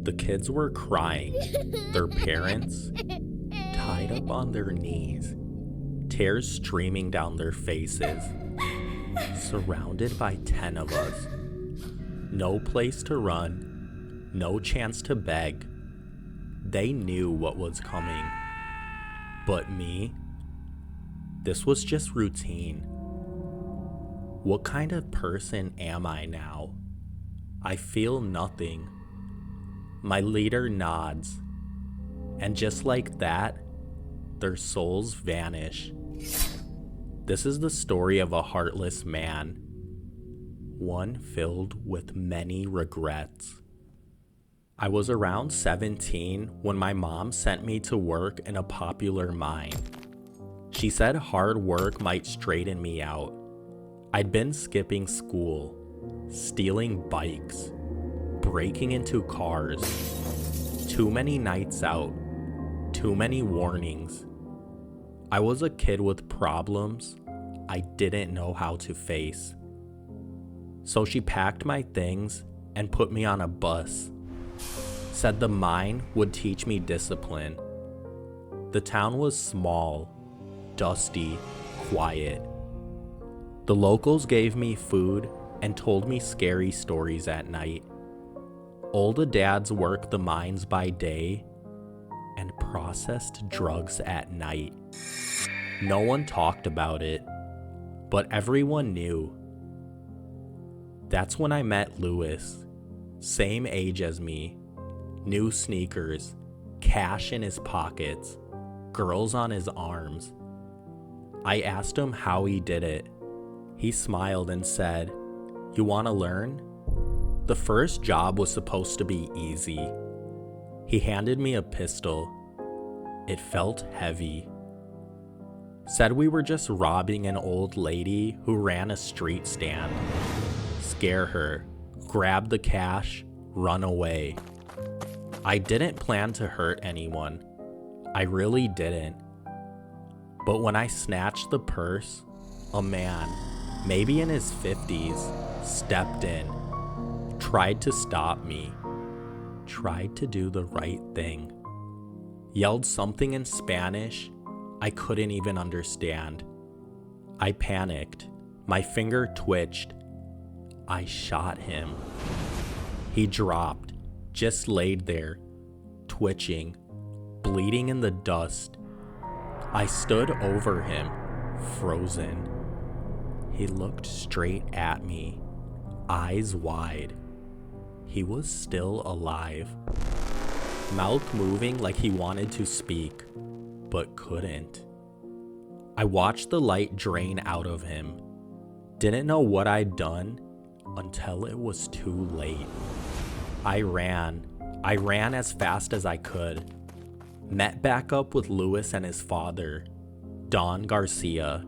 The kids were crying, their parents tied up on their knees, tears streaming down their faces, surrounded by 10 of us. No place to run, no chance to beg. They knew what was coming. But me? This was just routine. What kind of person am I now? I feel nothing. My leader nods, and just like that, their souls vanish. This is the story of a heartless man, one filled with many regrets. I was around 17 when my mom sent me to work in a popular mine. She said hard work might straighten me out. I'd been skipping school, stealing bikes, breaking into cars, too many nights out, too many warnings. I was a kid with problems I didn't know how to face. So she packed my things and put me on a bus, said the mine would teach me discipline. The town was small, dusty, quiet. The locals gave me food and told me scary stories at night. Older dads worked the mines by day and processed drugs at night. No one talked about it, but everyone knew. That's when I met Lewis, same age as me, new sneakers, cash in his pockets, girls on his arms. I asked him how he did it. He smiled and said, "You want to learn?" The first job was supposed to be easy. He handed me a pistol. It felt heavy. Said we were just robbing an old lady who ran a street stand. Scare her, grab the cash, run away. I didn't plan to hurt anyone. I really didn't. But when I snatched the purse, a man, maybe in his 50s, stepped in, tried to stop me, tried to do the right thing, yelled something in Spanish I couldn't even understand. I panicked. My finger twitched. I shot him. He dropped, just laid there, twitching, bleeding in the dust. I stood over him, frozen. He looked straight at me, eyes wide. He was still alive, mouth moving like he wanted to speak, but couldn't. I watched the light drain out of him. Didn't know what I'd done until it was too late. I ran as fast as I could. Met back up with Lewis and his father, Don Garcia.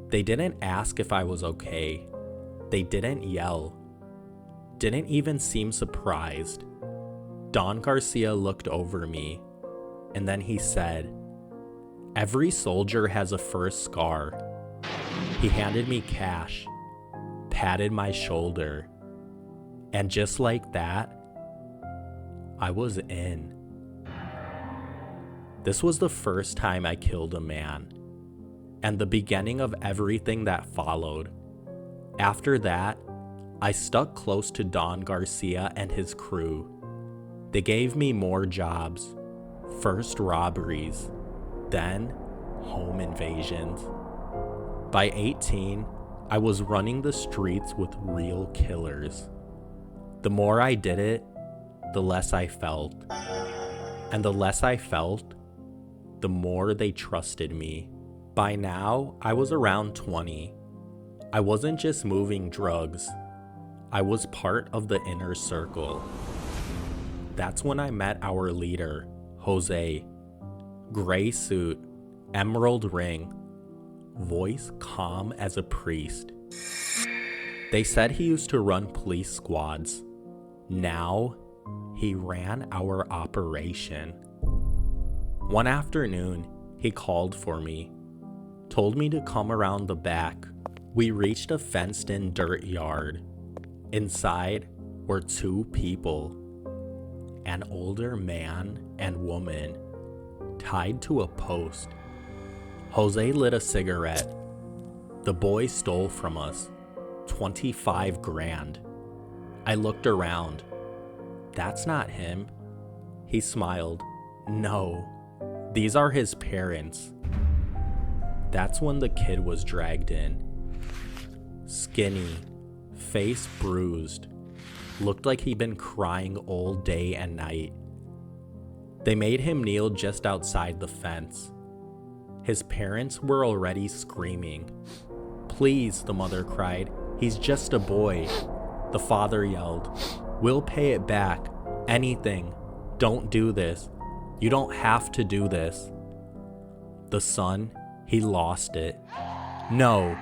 They didn't ask if I was okay. They didn't yell. Didn't even seem surprised. Don Garcia looked over me, and then he said, "Every soldier has a first scar." He handed me cash, patted my shoulder, and just like that, I was in. This was the first time I killed a man, and the beginning of everything that followed. After that, I stuck close to Don Garcia and his crew. They gave me more jobs, first robberies, then home invasions. By 18, I was running the streets with real killers. The more I did it, the less I felt. And the less I felt, the more they trusted me. By now, I was around 20. I wasn't just moving drugs. I was part of the inner circle. That's when I met our leader, Jose. Gray suit, emerald ring, voice calm as a priest. They said he used to run police squads. Now, he ran our operation. One afternoon, he called for me, told me to come around the back. We reached a fenced-in dirt yard. Inside were two people. an older man and woman tied to a post. Jose lit a cigarette. The boy stole from us 25 grand. I looked around. That's not him. He smiled. No, these are his parents. That's when the kid was dragged in. Skinny, face bruised, looked like he'd been crying all day and night. They made him kneel just outside the fence. His parents were already screaming. Please, the mother cried. He's just a boy. The father yelled. We'll pay it back. Anything. Don't do this. You don't have to do this. The son, he lost it. No,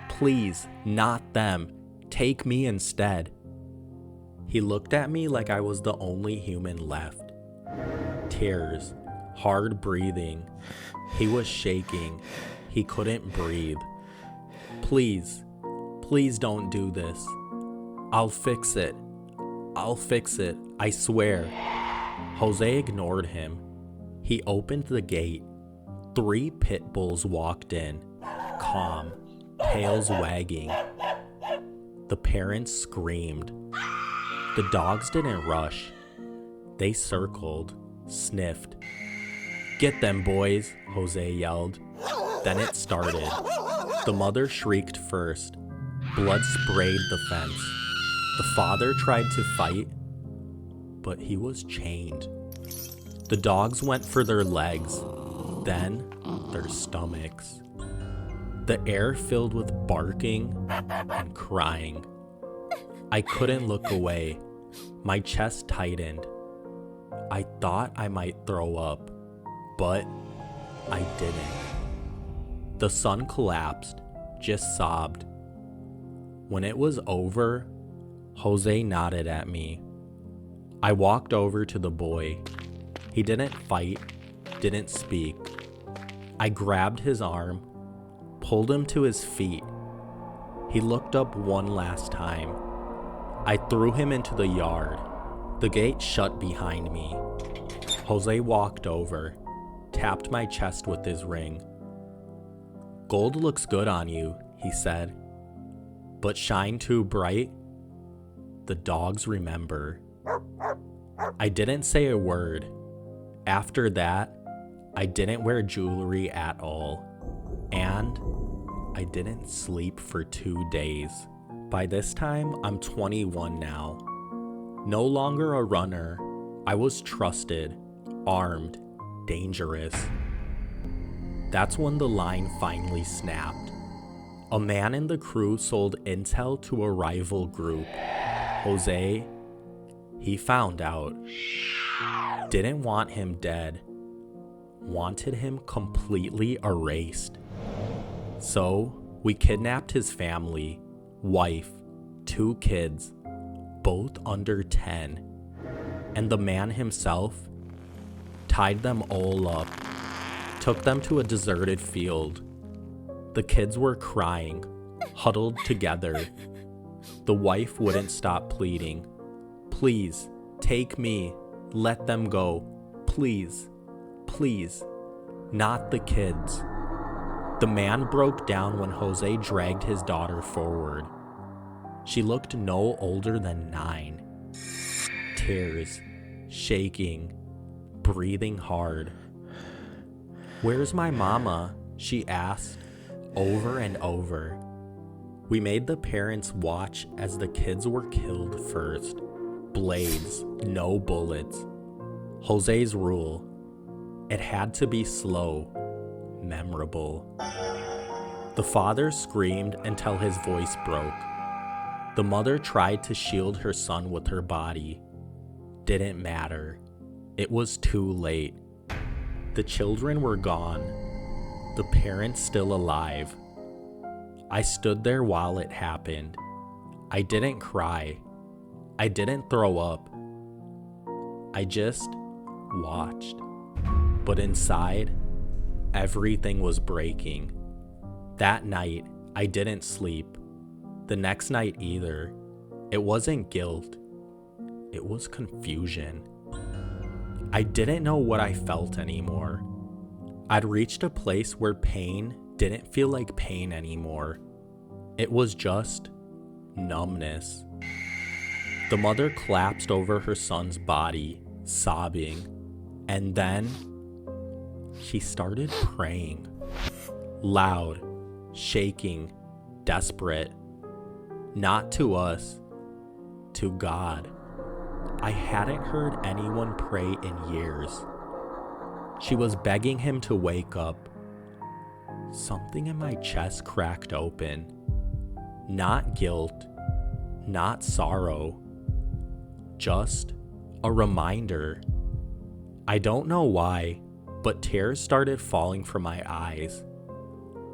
please, not them. Take me instead. He looked at me like I was the only human left. Tears, hard breathing. He was shaking. He couldn't breathe. Please don't do this. I'll fix it, I swear. Jose ignored him. He opened the gate. 3 pit bulls walked in, calm, tails wagging. The parents screamed. The dogs didn't rush. They circled, sniffed. Get them, boys, Jose yelled. Then it started. The mother shrieked first. Blood sprayed the fence. The father tried to fight, but he was chained. The dogs went for their legs, then their stomachs. The air filled with barking and crying. I couldn't look away. My chest tightened. I thought I might throw up, but I didn't. The son collapsed, just sobbed. When it was over, Jose nodded at me. I walked over to the boy. He didn't fight, didn't speak. I grabbed his arm, pulled him to his feet. He looked up one last time. I threw him into the yard. The gate shut behind me. Jose walked over, tapped my chest with his ring. Gold looks good on you, he said. But shine too bright? The dogs remember. I didn't say a word. After that, I didn't wear jewelry at all. And I didn't sleep for 2 days. By this time, I'm 21 now. No longer a runner. I was trusted, armed, dangerous. That's when the line finally snapped. A man in the crew sold intel to a rival group. Jose, he found out. Didn't want him dead. Wanted him completely erased. So, we kidnapped his family, wife, 2 kids, both under 10. And the man himself tied them all up, took them to a deserted field. The kids were crying, huddled together. The wife wouldn't stop pleading. Please, take me, let them go. Please, not the kids. The man broke down when Jose dragged his daughter forward. She looked no older than 9. Tears, shaking, breathing hard. Where's my mama? She asked, over and over. We made the parents watch as the kids were killed first. Blades, no bullets. Jose's rule. It had to be slow, memorable. The father screamed until his voice broke. The mother tried to shield her son with her body. Didn't matter. It was too late. The children were gone. The parents still alive. I stood there while it happened. I didn't cry. I didn't throw up. I just watched. But inside, everything was breaking. That night, I didn't sleep. The next night either. It wasn't guilt. it was confusion. I didn't know what I felt anymore. I'd reached a place where pain didn't feel like pain anymore. It was just numbness. The mother collapsed over her son's body, sobbing, and then she started praying. Loud, shaking, desperate. Not to us, to God. I hadn't heard anyone pray in years. She was begging him to wake up. Something in my chest cracked open. Not guilt, not sorrow, just a reminder. I don't know why, but tears started falling from my eyes.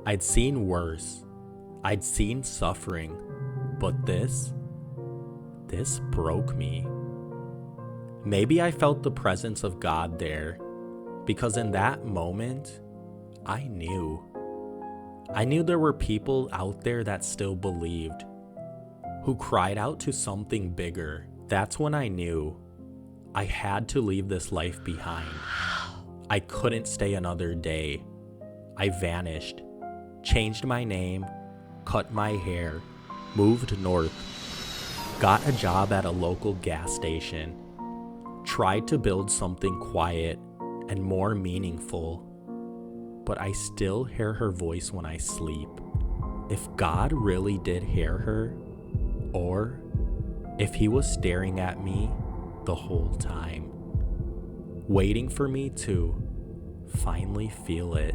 I'd seen worse. I'd seen suffering, but this broke me. Maybe I felt the presence of God there, because in that moment, I knew there were people out there that still believed, who cried out to something bigger. That's when I knew I had to leave this life behind. I couldn't stay another day. I vanished, changed my name, cut my hair, moved north, got a job at a local gas station, tried to build something quiet and more meaningful, but I still hear her voice when I sleep. If God really did hear her, or if he was staring at me the whole time, waiting for me to finally feel it.